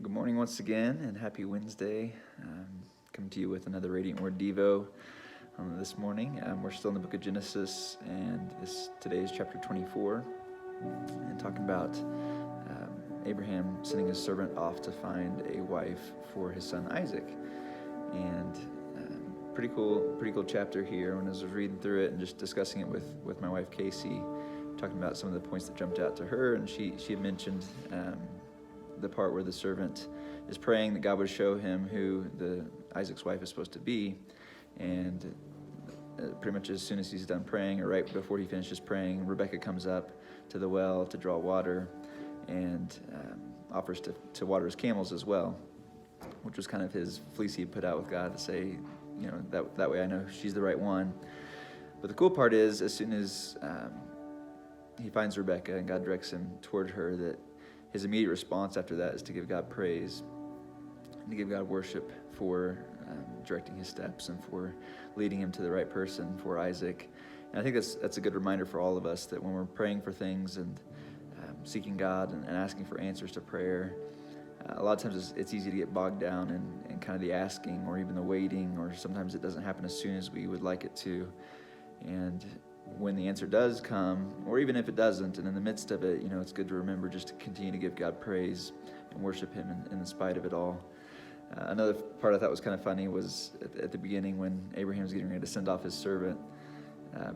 Good morning once again, and happy Wednesday. Coming to you with another Radiant Word Devo this morning. We're still in the book of Genesis, and today is chapter 24, and talking about Abraham sending his servant off to find a wife for his son Isaac. And pretty cool chapter here. When I was reading through it and just discussing it with my wife Casey, talking about some of the points that jumped out to her, and she had mentioned the part where the servant is praying that God would show him who Isaac's wife is supposed to be, and pretty much as soon as he's done praying, or right before he finishes praying, Rebecca comes up to the well to draw water, and offers to water his camels as well, which was kind of his fleece he put out with God to say, that way I know she's the right one. But the cool part is, as soon as he finds Rebecca and God directs him toward her, that his immediate response after that is to give God praise and to give God worship for directing his steps and for leading him to the right person for Isaac. And I think that's a good reminder for all of us, that when we're praying for things and seeking God and asking for answers to prayer, a lot of times it's easy to get bogged down in kind of the asking or even the waiting, or sometimes it doesn't happen as soon as we would like it to. And when the answer does come, or even if it doesn't, and in the midst of it, it's good to remember just to continue to give God praise and worship him in spite of it all. Another part I thought was kind of funny was at the beginning when Abraham was getting ready to send off his servant.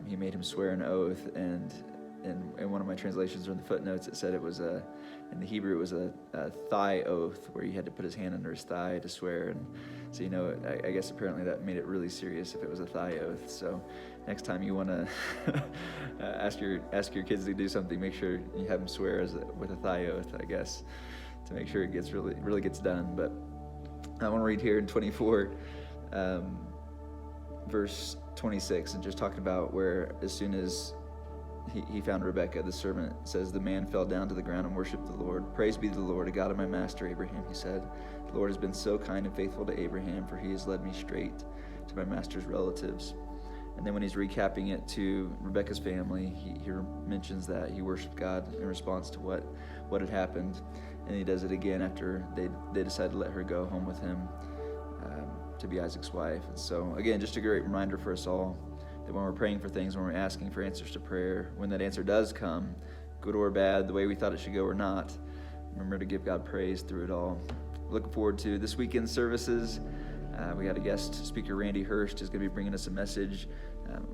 He made him swear an oath, and in one of my translations or in the footnotes, it said it was in the Hebrew, it was a thigh oath, where he had to put his hand under his thigh to swear. And so, I guess apparently that made it really serious if it was a thigh oath. So next time you want to ask your kids to do something, make sure you have them swear with a thigh oath, I guess, to make sure it gets really gets done. But I want to read here in 24, verse 26, and just talking about where as soon as he found Rebecca, the servant says, "The man fell down to the ground and worshiped the Lord. 'Praise be to the Lord, the God of my master Abraham,' he said. 'The Lord has been so kind and faithful to Abraham, for he has led me straight to my master's relatives.'" And then when he's recapping it to Rebecca's family, he mentions that he worshiped God in response to what had happened. And he does it again after they decided to let her go home with him to be Isaac's wife. And so, again, just a great reminder for us all that when we're praying for things, when we're asking for answers to prayer, when that answer does come, good or bad, the way we thought it should go or not, remember to give God praise through it all. Looking forward to this weekend's services. We got a guest speaker, Randy Hurst, is going to be bringing us a message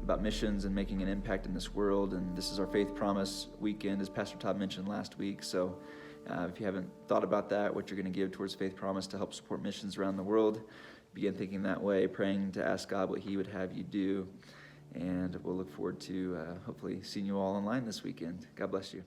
about missions and making an impact in this world. And this is our Faith Promise weekend, as Pastor Todd mentioned last week. So if you haven't thought about that, what you're going to give towards Faith Promise to help support missions around the world, begin thinking that way, praying to ask God what he would have you do. And we'll look forward to hopefully seeing you all online this weekend. God bless you.